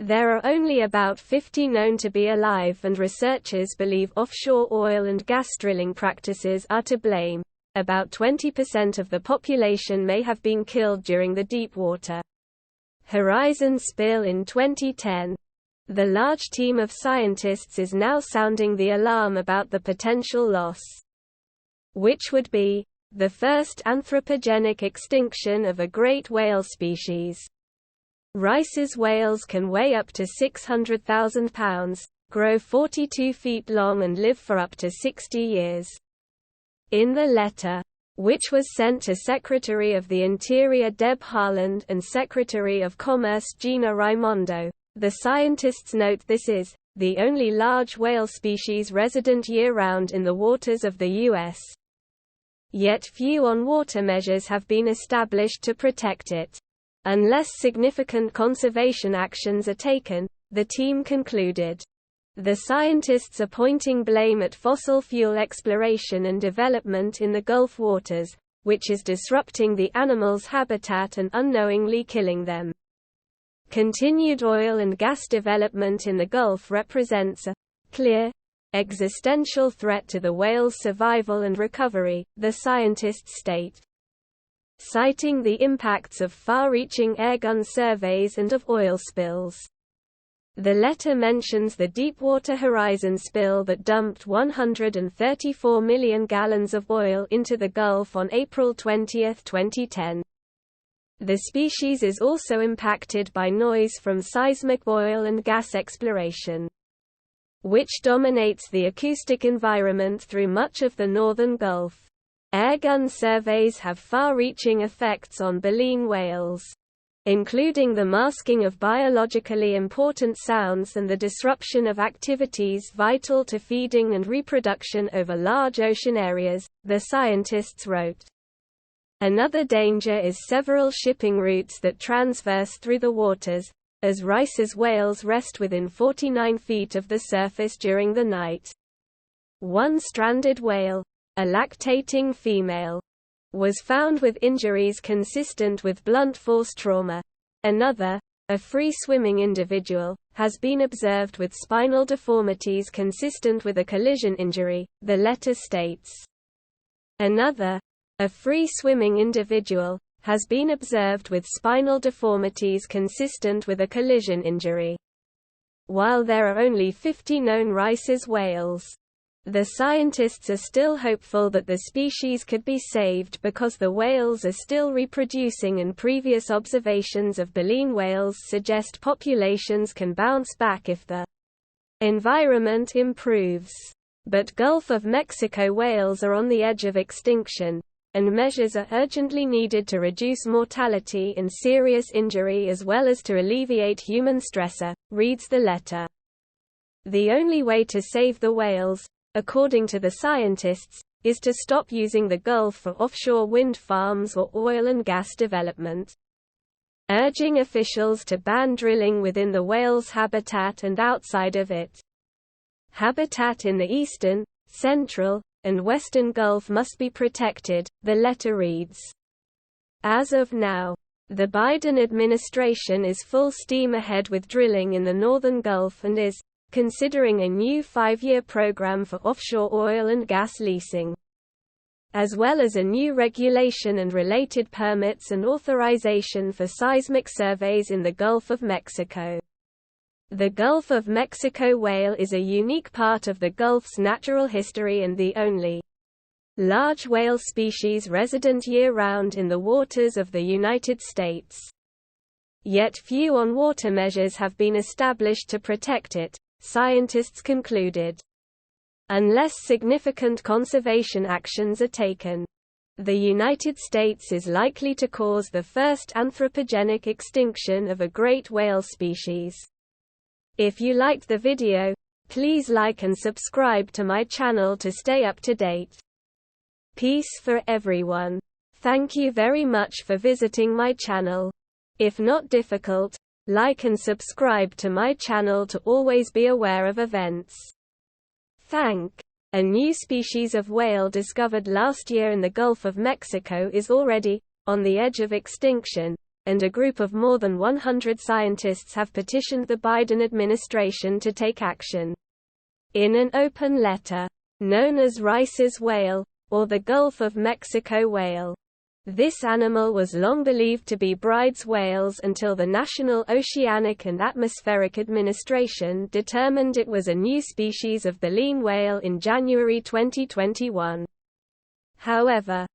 There are only about 50 known to be alive, and researchers believe offshore oil and gas drilling practices are to blame. About 20% of the population may have been killed during the Deepwater Horizon spill in 2010. The large team of scientists is now sounding the alarm about the potential loss, which would be the first anthropogenic extinction of a great whale species. Rice's whales can weigh up to 600,000 pounds, grow 42 feet long and live for up to 60 years. In the letter, which was sent to Secretary of the Interior Deb Haaland and Secretary of Commerce Gina Raimondo, the scientists note this is the only large whale species resident year-round in the waters of the U.S. Yet few on-water measures have been established to protect it. Unless significant conservation actions are taken, the team concluded. The scientists are pointing blame at fossil fuel exploration and development in the Gulf waters, which is disrupting the animals' habitat and unknowingly killing them. Continued oil and gas development in the Gulf represents a clear, existential threat to the whale's survival and recovery, the scientists state. Citing the impacts of far-reaching airgun surveys and of oil spills. The letter mentions the Deepwater Horizon spill that dumped 134 million gallons of oil into the Gulf on April 20, 2010. The species is also impacted by noise from seismic oil and gas exploration, which dominates the acoustic environment through much of the northern Gulf. Airgun surveys have far-reaching effects on baleen whales, including the masking of biologically important sounds and the disruption of activities vital to feeding and reproduction over large ocean areas, the scientists wrote. Another danger is several shipping routes that transverse through the waters, as Rice's whales rest within 49 feet of the surface during the night. One stranded whale, a lactating female, was found with injuries consistent with blunt force trauma. Another, a free-swimming individual, has been observed with spinal deformities consistent with a collision injury, the letter states. Another, a free-swimming individual, has been observed with spinal deformities consistent with a collision injury. While there are only 50 known Rice's whales, the scientists are still hopeful that the species could be saved because the whales are still reproducing and previous observations of baleen whales suggest populations can bounce back if the environment improves. But Gulf of Mexico whales are on the edge of extinction, and measures are urgently needed to reduce mortality and serious injury as well as to alleviate human stressor, reads the letter. The only way to save the whales, according to the scientists, is to stop using the Gulf for offshore wind farms or oil and gas development, urging officials to ban drilling within the whale's habitat and outside of it. Habitat in the eastern, central, and western Gulf must be protected, the letter reads. As of now, the Biden administration is full steam ahead with drilling in the northern Gulf and is considering a new 5-year program for offshore oil and gas leasing, as well as a new regulation and related permits and authorization for seismic surveys in the Gulf of Mexico. The Gulf of Mexico whale is a unique part of the Gulf's natural history and the only large whale species resident year-round in the waters of the United States. Yet few on-water measures have been established to protect it, scientists concluded. Unless significant conservation actions are taken, the United States is likely to cause the first anthropogenic extinction of a great whale species. If you liked the video, please like and subscribe to my channel to stay up to date. Peace for everyone. Thank you very much for visiting my channel. If not difficult, like and subscribe to my channel to always be aware of events. A new species of whale discovered last year in the Gulf of Mexico is already on the edge of extinction, and a group of more than 100 scientists have petitioned the Biden administration to take action. In an open letter, known as Rice's whale, or the Gulf of Mexico whale. This animal was long believed to be Bride's whales until the National Oceanic and Atmospheric Administration determined it was a new species of baleen whale in January 2021. However,